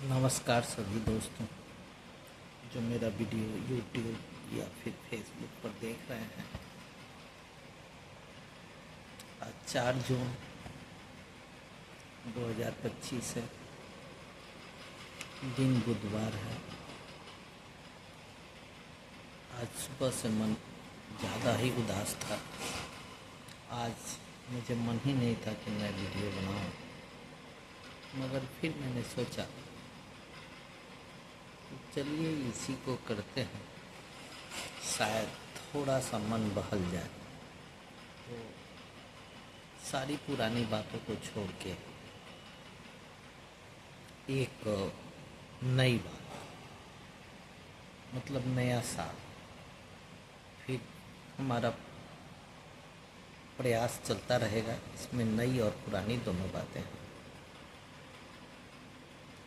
नमस्कार सभी दोस्तों जो मेरा वीडियो यूट्यूब या फिर फेसबुक पर देख रहे हैं। आज 4 जून 2025 है। दिन बुधवार है। आज सुबह से मन ज़्यादा ही उदास था। आज मुझे मन ही नहीं था कि मैं वीडियो बनाऊं, मगर फिर मैंने सोचा चलिए इसी को करते हैं, शायद थोड़ा सा मन बहल जाए। तो सारी पुरानी बातों को छोड़ के एक नई बात, मतलब नया साल, फिर हमारा प्रयास चलता रहेगा। इसमें नई और पुरानी दोनों बातें हैं।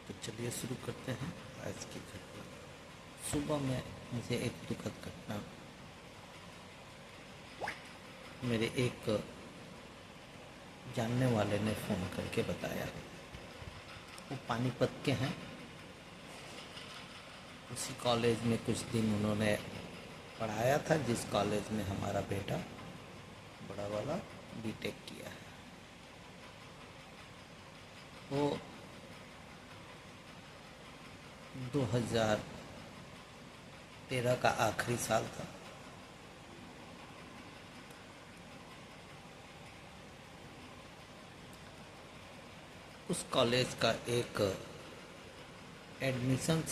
तो चलिए शुरू करते हैं आज की घटना। सुबह में मुझे एक दुखद घटना मेरे एक जानने वाले ने फ़ोन करके बताया। वो पानीपत के हैं। उसी कॉलेज में कुछ दिन उन्होंने पढ़ाया था जिस कॉलेज में हमारा बेटा बड़ा वाला बीटेक किया है। वो 2013 का आखिरी साल था। उस कॉलेज का एक एडमिशन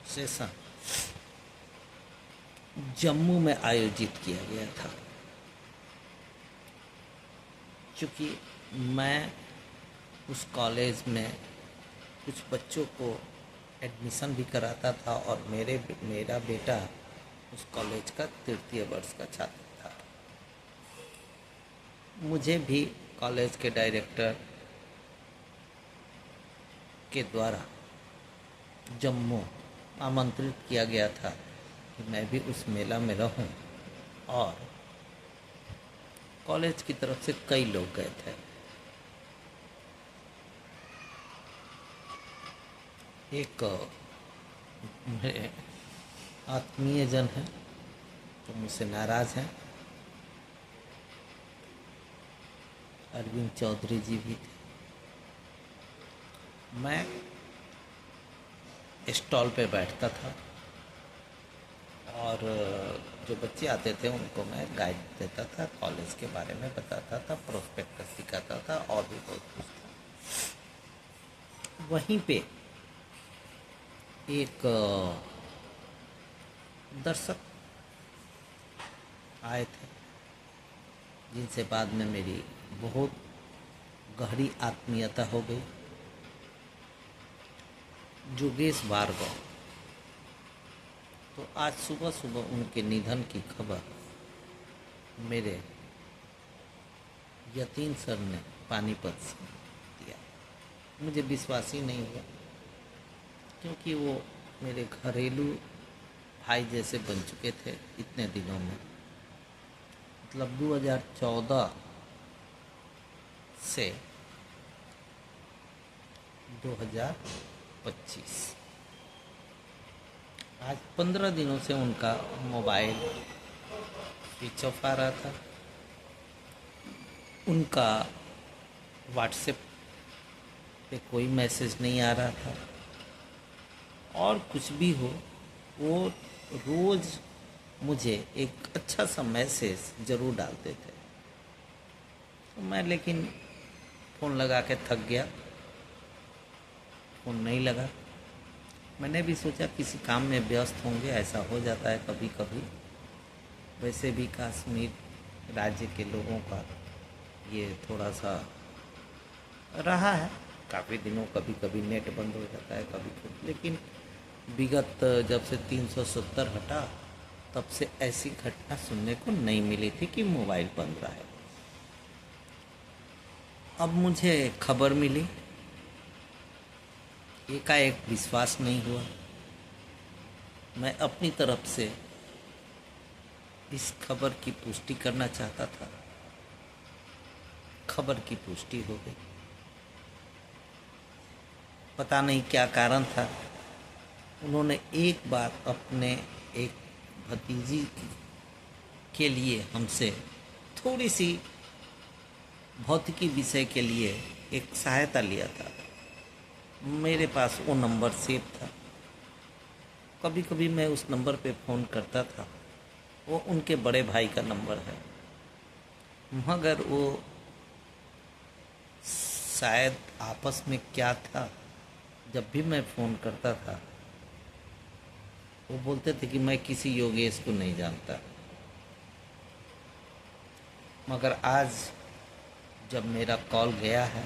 सेशन जम्मू में आयोजित किया गया था। क्योंकि मैं उस कॉलेज में कुछ बच्चों को एडमिशन भी कराता था और मेरा बेटा उस कॉलेज का तृतीय वर्ष का छात्र था। मुझे भी कॉलेज के डायरेक्टर के द्वारा जम्मू आमंत्रित किया गया था कि मैं भी उस मेला में रहूं, और कॉलेज की तरफ से कई लोग गए थे। एक मेरे आत्मीय जन हैं तो मुझसे नाराज़ हैं, अरविंद चौधरी जी भी थे। मैं स्टॉल पे बैठता था और जो बच्चे आते थे उनको मैं गाइड देता था, कॉलेज के बारे में बताता था, प्रोस्पेक्टस दिखाता था और भी बहुत कुछ था। वहीं पे एक दर्शक आए थे जिनसे बाद में मेरी बहुत गहरी आत्मीयता हो गई। जोगेश भार्गव। तो आज सुबह सुबह उनके निधन की खबर मेरे यतीन सर ने पानीपत से दिया। मुझे विश्वास ही नहीं हुआ, क्योंकि वो मेरे घरेलू भाई जैसे बन चुके थे इतने दिनों में। मतलब 2014 से 2025, आज 15 दिनों से उनका मोबाइल स्विच ऑफ आ रहा था। उनका व्हाट्सएप पे कोई मैसेज नहीं आ रहा था, और कुछ भी हो वो रोज़ मुझे एक अच्छा सा मैसेज ज़रूर डालते थे। तो मैं लेकिन फ़ोन लगा के थक गया, फ़ोन नहीं लगा। मैंने भी सोचा किसी काम में व्यस्त होंगे, ऐसा हो जाता है कभी कभी। वैसे भी कश्मीर राज्य के लोगों का ये थोड़ा सा रहा है काफ़ी दिनों, कभी कभी नेट बंद हो जाता है कभी कभी। लेकिन विगत जब से 370 हटा तब से ऐसी घटना सुनने को नहीं मिली थी कि मोबाइल बंद रहा है। अब मुझे खबर मिली, एकाएक विश्वास नहीं हुआ। मैं अपनी तरफ से इस खबर की पुष्टि करना चाहता था। खबर की पुष्टि हो गई। पता नहीं क्या कारण था, उन्होंने एक बार अपने एक भतीजी के लिए हमसे थोड़ी सी भौतिकी विषय के लिए एक सहायता लिया था। मेरे पास वो नंबर सेव था, कभी कभी मैं उस नंबर पे फ़ोन करता था। वो उनके बड़े भाई का नंबर है, मगर वो शायद आपस में क्या था, जब भी मैं फ़ोन करता था वो बोलते थे कि मैं किसी योगेश को नहीं जानता। मगर आज जब मेरा कॉल गया है,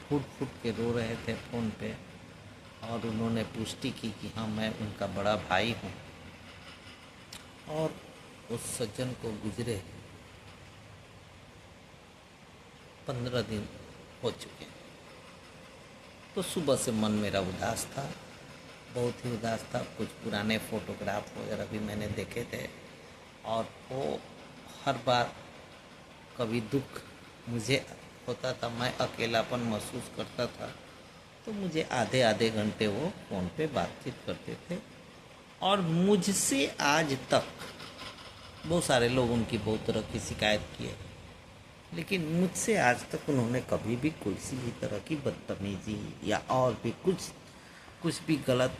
फूट फूट के रो रहे थे फ़ोन पे, और उन्होंने पुष्टि की कि हाँ मैं उनका बड़ा भाई हूँ, और उस सज्जन को गुजरे 15 दिन हो चुके हैं। तो सुबह से मन मेरा उदास था, बहुत ही उदास था। कुछ पुराने फ़ोटोग्राफ वगैरह भी मैंने देखे थे, और वो हर बार कभी दुख मुझे होता था, मैं अकेलापन महसूस करता था, तो मुझे आधे आधे घंटे वो फ़ोन पे बातचीत करते थे। और मुझसे आज तक बहुत सारे लोग उनकी बहुत तरह की शिकायत किए, लेकिन मुझसे आज तक उन्होंने कभी भी किसी भी तरह की बदतमीजी या और भी कुछ भी गलत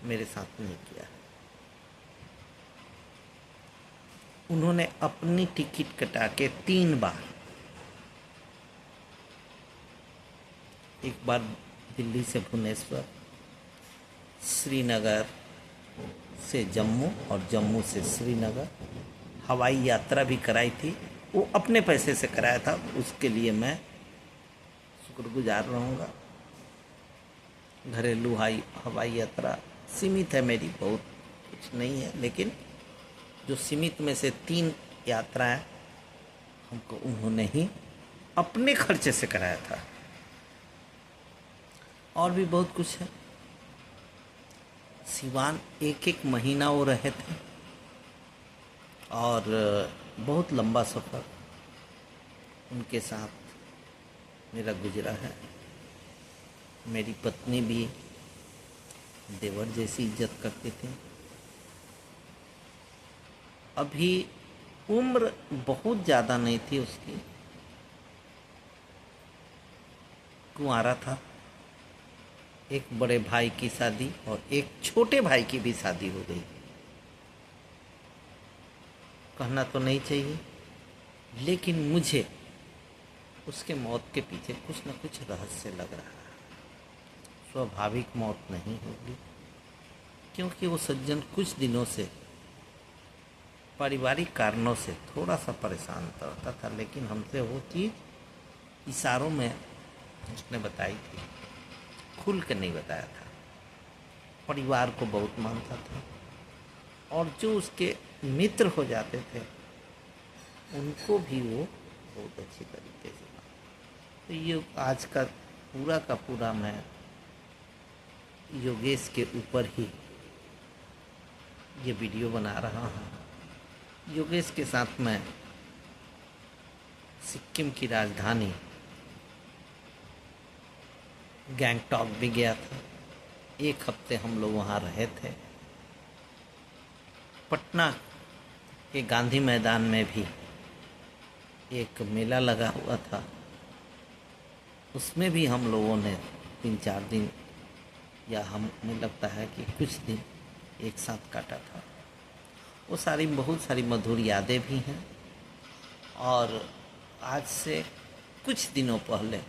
मेरे साथ नहीं किया। उन्होंने अपनी टिकट कटा के 3 बार, एक बार दिल्ली से भुवनेश्वर, श्रीनगर से जम्मू और जम्मू से श्रीनगर हवाई यात्रा भी कराई थी। वो अपने पैसे से कराया था, उसके लिए मैं शुक्रगुजार रहूँगा। घरेलू हवाई यात्रा सीमित है मेरी, बहुत कुछ नहीं है, लेकिन जो सीमित में से 3 यात्राएं हमको उन्होंने ही अपने खर्चे से कराया था। और भी बहुत कुछ है। सिवान एक महीना वो रहे थे, और बहुत लंबा सफ़र उनके साथ मेरा गुजरा है। मेरी पत्नी भी देवर जैसी इज्जत करती थी। अभी उम्र बहुत ज़्यादा नहीं थी उसकी, कुंवारा था। एक बड़े भाई की शादी और एक छोटे भाई की भी शादी हो गई। कहना तो नहीं चाहिए, लेकिन मुझे उसके मौत के पीछे कुछ न कुछ रहस्य लग रहा है। स्वाभाविक मौत नहीं होगी, क्योंकि वो सज्जन कुछ दिनों से पारिवारिक कारणों से थोड़ा सा परेशान रहता था, लेकिन हमसे वो चीज़ इशारों में उसने बताई थी, खुल के नहीं बताया था। परिवार को बहुत मानता था, और जो उसके मित्र हो जाते थे उनको भी वो बहुत अच्छी तरीके से मानता। तो ये आज का पूरा मैं योगेश के ऊपर ही ये वीडियो बना रहा हूँ। योगेश के साथ मैं सिक्किम की राजधानी गैंगटॉक भी गया था। 1 हफ्ते हम लोग वहाँ रहे थे। पटना के गांधी मैदान में भी एक मेला लगा हुआ था, उसमें भी हम लोगों ने 3-4 दिन, या हमें लगता है कि कुछ दिन एक साथ काटा था। वो बहुत सारी मधुर यादें भी हैं। और आज से कुछ दिनों पहले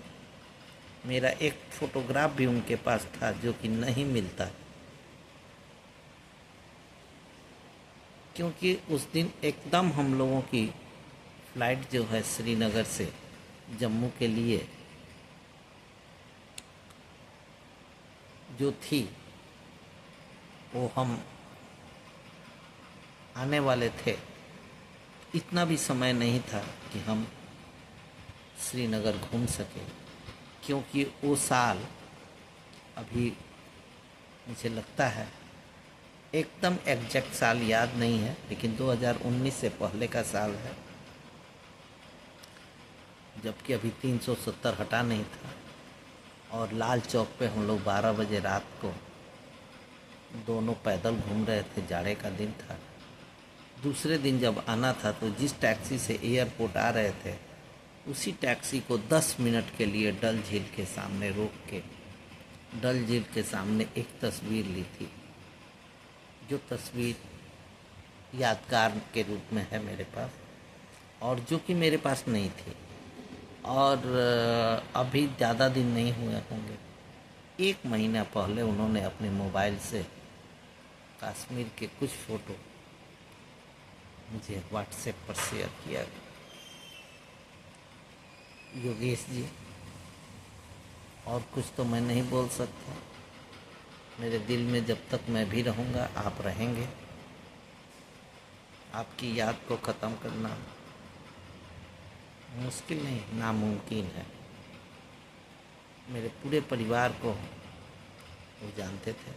मेरा एक फ़ोटोग्राफ भी उनके पास था, जो कि नहीं मिलता, क्योंकि उस दिन एकदम हम लोगों की फ़्लाइट जो है श्रीनगर से जम्मू के लिए जो थी, वो हम आने वाले थे। इतना भी समय नहीं था कि हम श्रीनगर घूम सके, क्योंकि वो साल अभी मुझे लगता है एकदम एग्जैक्ट साल याद नहीं है, लेकिन 2019 से पहले का साल है, जबकि अभी 370 हटा नहीं था। और लाल चौक पे हम लोग 12 बजे रात को दोनों पैदल घूम रहे थे। जाड़े का दिन था। दूसरे दिन जब आना था तो जिस टैक्सी से एयरपोर्ट आ रहे थे उसी टैक्सी को 10 मिनट के लिए डल झील के सामने रोक के डल झील के सामने एक तस्वीर ली थी, जो तस्वीर यादगार के रूप में है मेरे पास, और जो कि मेरे पास नहीं थी। और अभी ज़्यादा दिन नहीं हुए होंगे, 1 महीना पहले उन्होंने अपने मोबाइल से कश्मीर के कुछ फ़ोटो मुझे व्हाट्सएप पर शेयर किया। योगेश जी, और कुछ तो मैं नहीं बोल सकता। मेरे दिल में जब तक मैं भी रहूँगा आप रहेंगे। आपकी याद को ख़त्म करना मुश्किल नहीं, नामुमकिन है। मेरे पूरे परिवार को वो जानते थे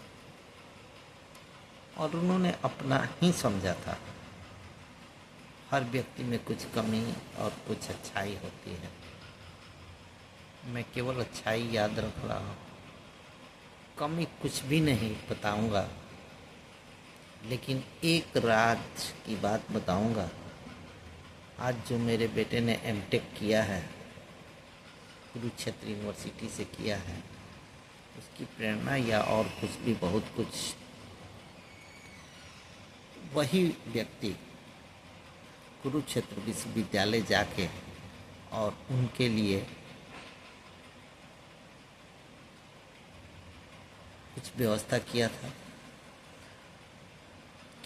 और उन्होंने अपना ही समझा था। हर व्यक्ति में कुछ कमी और कुछ अच्छाई होती है। मैं केवल अच्छाई याद रख रहा हूँ, कमी कुछ भी नहीं बताऊंगा। लेकिन एक राज की बात बताऊंगा। आज जो मेरे बेटे ने एमटेक किया है, कुरुक्षेत्र यूनिवर्सिटी से किया है, उसकी प्रेरणा या और कुछ भी बहुत कुछ वही व्यक्ति कुरुक्षेत्र विश्वविद्यालय जाके और उनके लिए कुछ व्यवस्था किया था,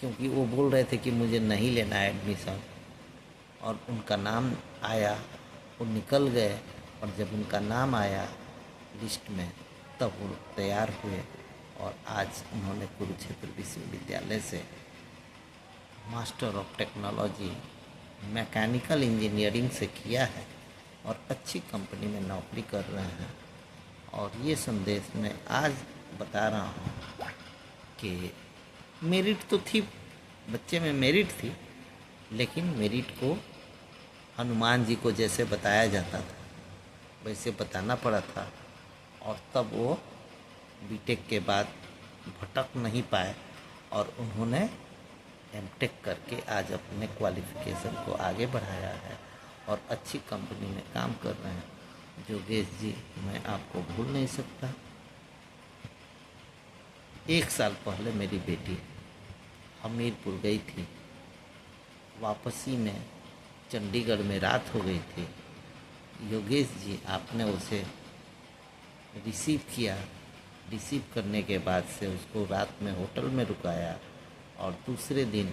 क्योंकि वो बोल रहे थे कि मुझे नहीं लेना है एडमिशन, और उनका नाम आया, वो निकल गए, और जब उनका नाम आया लिस्ट में तब वो तैयार हुए और आज उन्होंने कुरुक्षेत्र विश्वविद्यालय से master of technology mechanical engineering से किया है और अच्छी कंपनी में नौकरी कर रहे हैं। और ये संदेश मैं आज बता रहा हूँ कि मेरिट तो थी, बच्चे में मेरिट थी, लेकिन मेरिट को हनुमान जी को जैसे बताया जाता था वैसे बताना पड़ा था। और तब वो बीटेक के बाद भटक नहीं पाए और उन्होंने एमटेक करके आज अपने क्वालिफिकेशन को आगे बढ़ाया है और अच्छी कंपनी में काम कर रहे हैं। योगेश जी, मैं आपको भूल नहीं सकता। 1 साल पहले मेरी बेटी हमीरपुर गई थी, वापसी में चंडीगढ़ में रात हो गई थी। योगेश जी, आपने उसे रिसीव किया। रिसीव करने के बाद से उसको रात में होटल में रुकाया और दूसरे दिन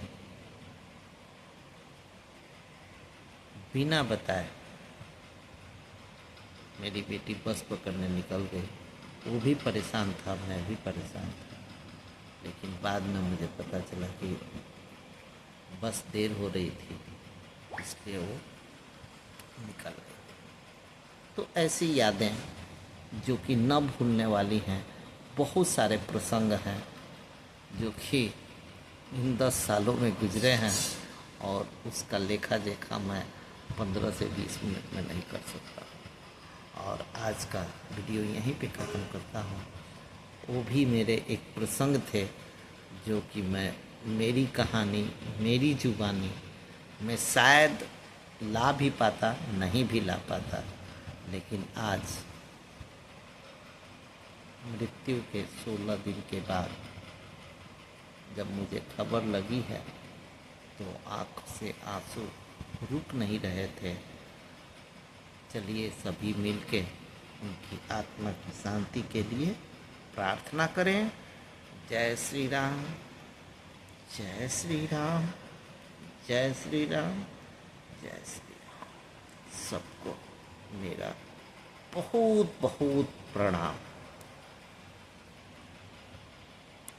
बिना बताए मेरी बेटी बस पकड़ने निकल गई। वो भी परेशान था, मैं भी परेशान था, लेकिन बाद में मुझे पता चला कि बस देर हो रही थी, इसलिए वो निकल गई। तो ऐसी यादें जो कि न भूलने वाली हैं, बहुत सारे प्रसंग हैं जो कि इन 10 सालों में गुजरे हैं और उसका लेखा जोखा मैं 15 से 20 मिनट में नहीं कर सकता। और आज का वीडियो यहीं पे ख़त्म करता हूँ। वो भी मेरे एक प्रसंग थे जो कि मैं मेरी कहानी, मेरी जुबानी मैं शायद ला भी पाता, नहीं भी ला पाता, लेकिन आज मृत्यु के 16 दिन के बाद जब मुझे खबर लगी है तो आँख से आंसू रुक नहीं रहे थे। चलिए सभी मिलके उनकी आत्मा की शांति के लिए प्रार्थना करें। जय श्री राम, जय श्री राम, जय श्री राम, जय श्री राम। सबको मेरा बहुत बहुत प्रणाम।